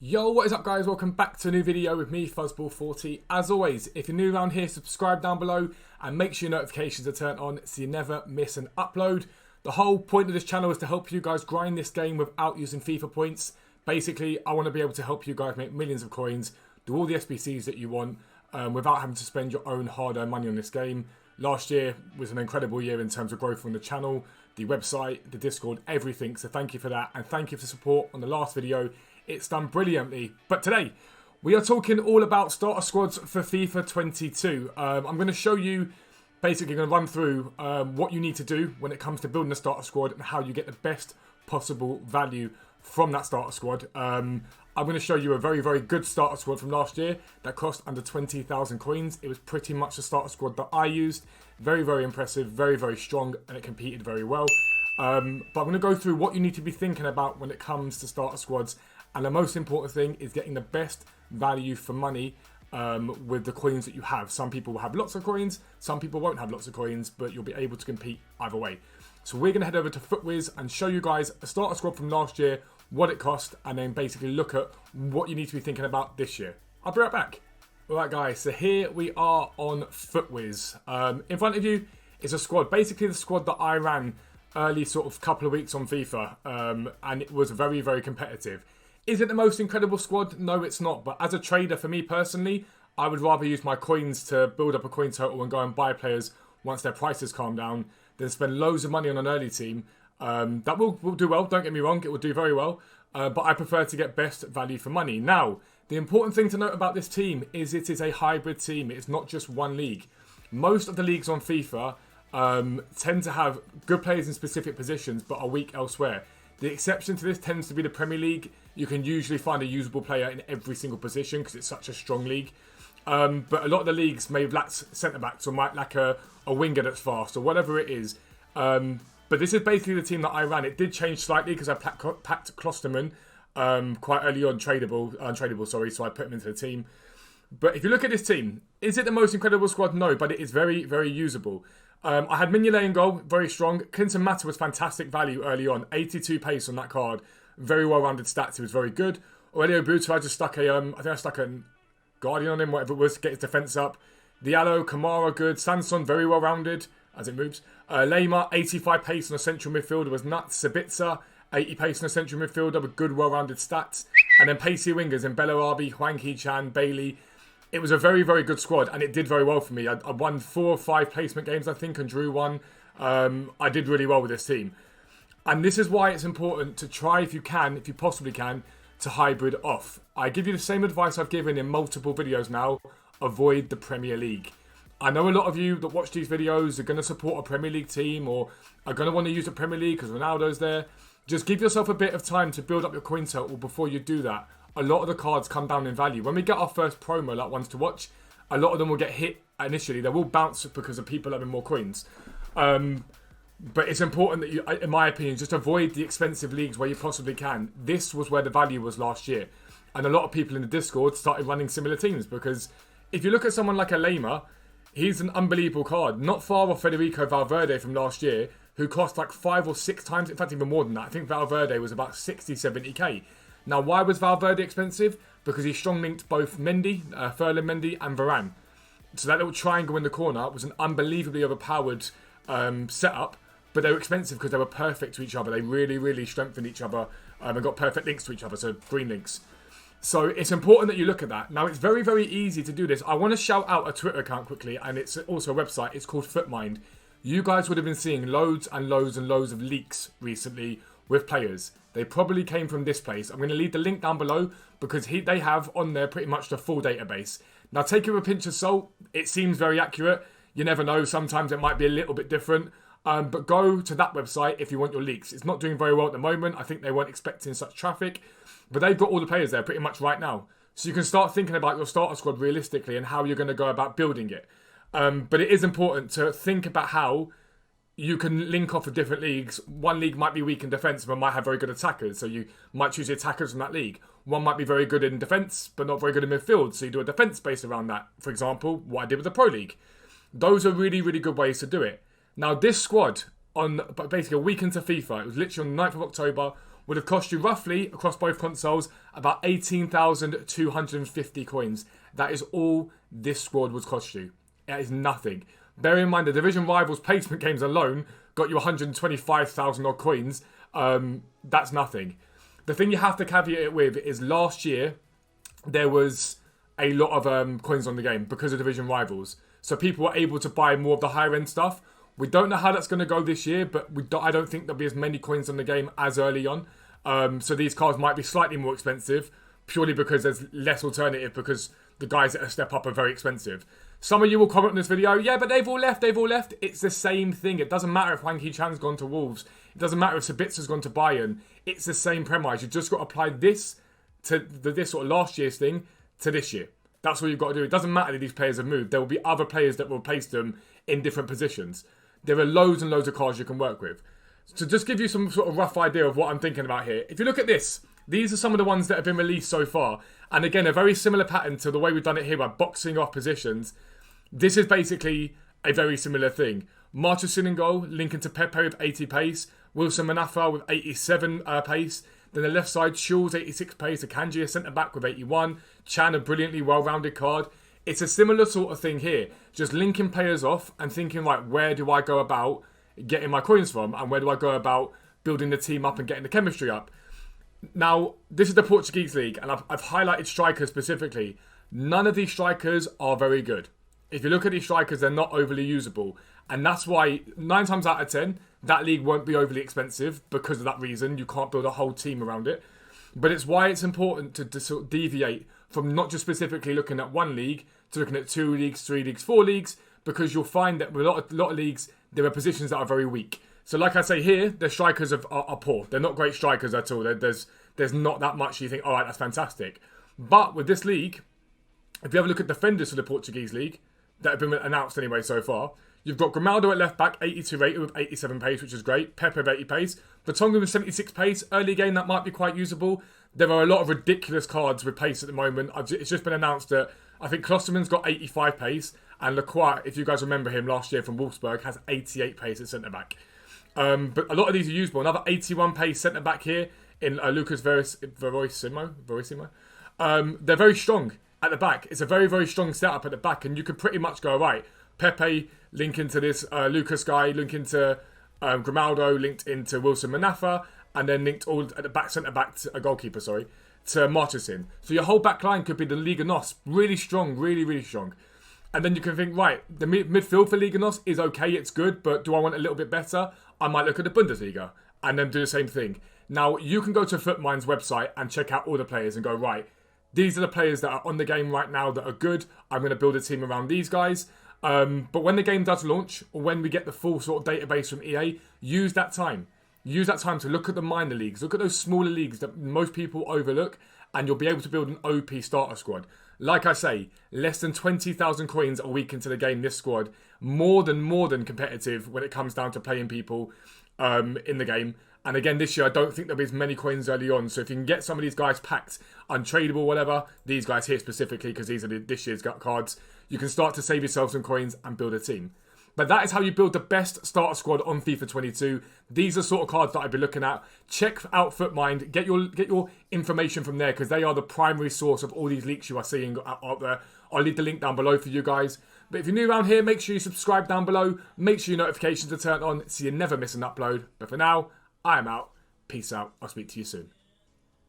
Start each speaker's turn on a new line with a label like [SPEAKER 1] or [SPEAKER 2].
[SPEAKER 1] Yo, what is up guys? Welcome back to a new video with me, Fuzzball40. As always, if you're new around here, subscribe down below and make sure your notifications are turned on so you never miss an upload. The whole point of this channel is to help you guys grind this game without using FIFA points. Basically, I want to be able to help you guys make millions of coins, do all the SBCs that you want, without having to spend your own hard-earned money on this game. Last year was an incredible year in terms of growth on the channel, the website, the Discord, everything. So thank you for that, and thank you for the support on the last video. It's done brilliantly. But today, we are talking all about starter squads for FIFA 22. I'm going to show you, basically going to run through what you need to do when it comes to building a starter squad and how you get the best possible value from that starter squad. I'm going to show you a very, very good starter squad from last year that cost under 20,000 coins. It was pretty much the starter squad that I used. Very, very impressive, very, very strong, and it competed very well. But I'm going to go through what you need to be thinking about when it comes to starter squads. And the most important thing is getting the best value for money with the coins that you have. Some people will have lots of coins, some people won't have lots of coins, but you'll be able to compete either way. So we're going to head over to FootWiz and show you guys a starter squad from last year, what it cost, and then basically look at what you need to be thinking about this year. I'll be right back. Alright guys, so here we are on FootWiz. In front of you is a squad, basically the squad that I ran early sort of couple of weeks on FIFA, and it was very, very competitive. Is it the most incredible squad? No, it's not. But as a trader, for me personally, I would rather use my coins to build up a coin total and go and buy players once their prices calm down than spend loads of money on an early team. That will do well, don't get me wrong, it will do very well. But I prefer to get best value for money. Now, the important thing to note about this team is it is a hybrid team. It's not just one league. Most of the leagues on FIFA tend to have good players in specific positions but are weak elsewhere. The exception to this tends to be the Premier League. You can usually find a usable player in every single position because it's such a strong league. But a lot of the leagues may lack centre-backs or might lack a winger that's fast or whatever it is. But this is basically the team that I ran. It did change slightly because I packed Klosterman quite early on, untradeable, so I put him into the team. But if you look at this team, is it the most incredible squad? No, but it is very, very usable. I had Mignolet in goal, very strong. Clinton Mata was fantastic value early on. 82 pace on that card. Very well-rounded stats. He was very good. Aurelio Buto, I just stuck I think I stuck a Guardian on him, whatever it was, to get his defence up. Diallo, Kamara, good. Sanson, very well-rounded, as it moves. Lema, 85 pace on a central midfielder was nuts. Sabitzer, 80 pace on a central midfielder with good, well-rounded stats. And then pacey wingers in Bellarabi, Hwang Hee-chan, Bailey. It was a very, very good squad, and it did very well for me. I won 4 or 5 placement games, I think, and drew one. I did really well with this team. And this is why it's important to try, if you can, if you possibly can, to hybrid off. I give you the same advice I've given in multiple videos now. Avoid the Premier League. I know a lot of you that watch these videos are going to support a Premier League team or are going to want to use the Premier League because Ronaldo's there. Just give yourself a bit of time to build up your coin total before you do that. A lot of the cards come down in value. When we get our first promo, like ones to watch, a lot of them will get hit initially. They will bounce because of people having more coins. But it's important that you, in my opinion, just avoid the expensive leagues where you possibly can. This was where the value was last year. And a lot of people in the Discord started running similar teams because if you look at someone like a Lema, he's an unbelievable card. Not far off Federico Valverde from last year, who cost like 5 or 6 times, in fact even more than that. I think Valverde was about 60, 70k. Now, why was Valverde expensive? Because he strong linked both Mendy, Ferland Mendy and Varane. So that little triangle in the corner was an unbelievably overpowered setup, but they were expensive because they were perfect to each other. They really, really strengthened each other and got perfect links to each other, so green links. So it's important that you look at that. Now, it's very, very easy to do this. I want to shout out a Twitter account quickly, and it's also a website. It's called Footmind. You guys would have been seeing loads and loads and loads of leaks recently with players. They probably came from this place. I'm going to leave the link down below because they have on there pretty much the full database. Now, take it with a pinch of salt. It seems very accurate. You never know. Sometimes it might be a little bit different. But go to that website if you want your leaks. It's not doing very well at the moment. I think they weren't expecting such traffic. But they've got all the players there pretty much right now. So you can start thinking about your starter squad realistically and how you're going to go about building it. But it is important to think about how you can link off of different leagues. One league might be weak in defence but might have very good attackers. So you might choose the attackers from that league. One might be very good in defence but not very good in midfield. So you do a defence based around that. For example, what I did with the Pro League. Those are really, really good ways to do it. Now, this squad, on basically a week into FIFA, it was literally on the 9th of October, would have cost you roughly, across both consoles, about 18,250 coins. That is all this squad would cost you. It is nothing. Bear in mind, the Division Rivals placement games alone got you 125,000 odd coins. That's nothing. The thing you have to caveat it with is last year, there was a lot of coins on the game because of Division Rivals. So people were able to buy more of the higher end stuff. We don't know how that's going to go this year, but I don't think there'll be as many coins on the game as early on. So these cards might be slightly more expensive, purely because there's less alternative, because the guys that step up are very expensive. Some of you will comment on this video, yeah, but they've all left. It's the same thing. It doesn't matter if Hwang Hee-chan's gone to Wolves. It doesn't matter if Sabitza's gone to Bayern. It's the same premise. You've just got to apply this to this sort of last year's thing to this year. That's what you've got to do. It doesn't matter that these players have moved. There will be other players that will replace them in different positions. There are loads and loads of cards you can work with. So just give you some sort of rough idea of what I'm thinking about here. If you look at this, these are some of the ones that have been released so far. And again, a very similar pattern to the way we've done it here by boxing off positions. This is basically a very similar thing. Marchesín in goal, linking to Pepe with 80 pace. Wilson Manafa with 87 pace. Then the left side, Schulz 86 pace. Akanji, a centre-back with 81. Chan, a brilliantly well-rounded card. It's a similar sort of thing here. Just linking players off and thinking, right, where do I go about getting my coins from? And where do I go about building the team up and getting the chemistry up? Now, this is the Portuguese league, and I've highlighted strikers specifically. None of these strikers are very good. If you look at these strikers, they're not overly usable. And that's why 9 times out of 10, that league won't be overly expensive because of that reason. You can't build a whole team around it. But it's why it's important to sort of deviate from not just specifically looking at one league to looking at 2 leagues, 3 leagues, 4 leagues, because you'll find that with a lot of leagues, there are positions that are very weak. So like I say here, the strikers are poor. They're not great strikers at all. There's not that much you think, all right, that's fantastic. But with this league, if you have a look at defenders for the Portuguese league, that have been announced anyway so far, you've got Grimaldo at left back, 82 rated with 87 pace, which is great. Pepe with 80 pace. Vertonghen with 76 pace. Early game, that might be quite usable. There are a lot of ridiculous cards with pace at the moment. It's just been announced that I think Klosterman's got 85 pace, and Lacroix, if you guys remember him last year from Wolfsburg, has 88 pace at centre-back. But a lot of these are usable. Another 81 pace centre-back here in Lucas Verissimo. They're very strong at the back. It's a very, very strong setup at the back, and you can pretty much go, right, Pepe link into this Lucas guy, link into Grimaldo, linked into Wilson Manafa, and then linked all at the back, centre-back, to a goalkeeper, to Marchesín. So your whole back line could be the Liga NOS. Really strong, really, really strong. And then you can think, right, the midfield for Liga NOS is okay, it's good, but do I want it a little bit better? I might look at the Bundesliga and then do the same thing. Now, you can go to Footmind's website and check out all the players and go, right, these are the players that are on the game right now that are good. I'm going to build a team around these guys. But when the game does launch, or when we get the full sort of database from EA, use that time. Use that time to look at the minor leagues. Look at those smaller leagues that most people overlook, and you'll be able to build an OP starter squad. Like I say, less than 20,000 coins a week into the game, this squad. More than competitive when it comes down to playing people in the game. And again, this year, I don't think there'll be as many coins early on. So if you can get some of these guys packed, untradeable, whatever, these guys here specifically, because these are this year's cards, you can start to save yourself some coins and build a team. But that is how you build the best starter squad on FIFA 22. These are sort of cards that I'd be looking at. Check out Footmind. Get your information from there, because they are the primary source of all these leaks you are seeing out there. I'll leave the link down below for you guys. But if you're new around here, make sure you subscribe down below. Make sure your notifications are turned on so you never miss an upload. But for now, I am out. Peace out. I'll speak to you soon.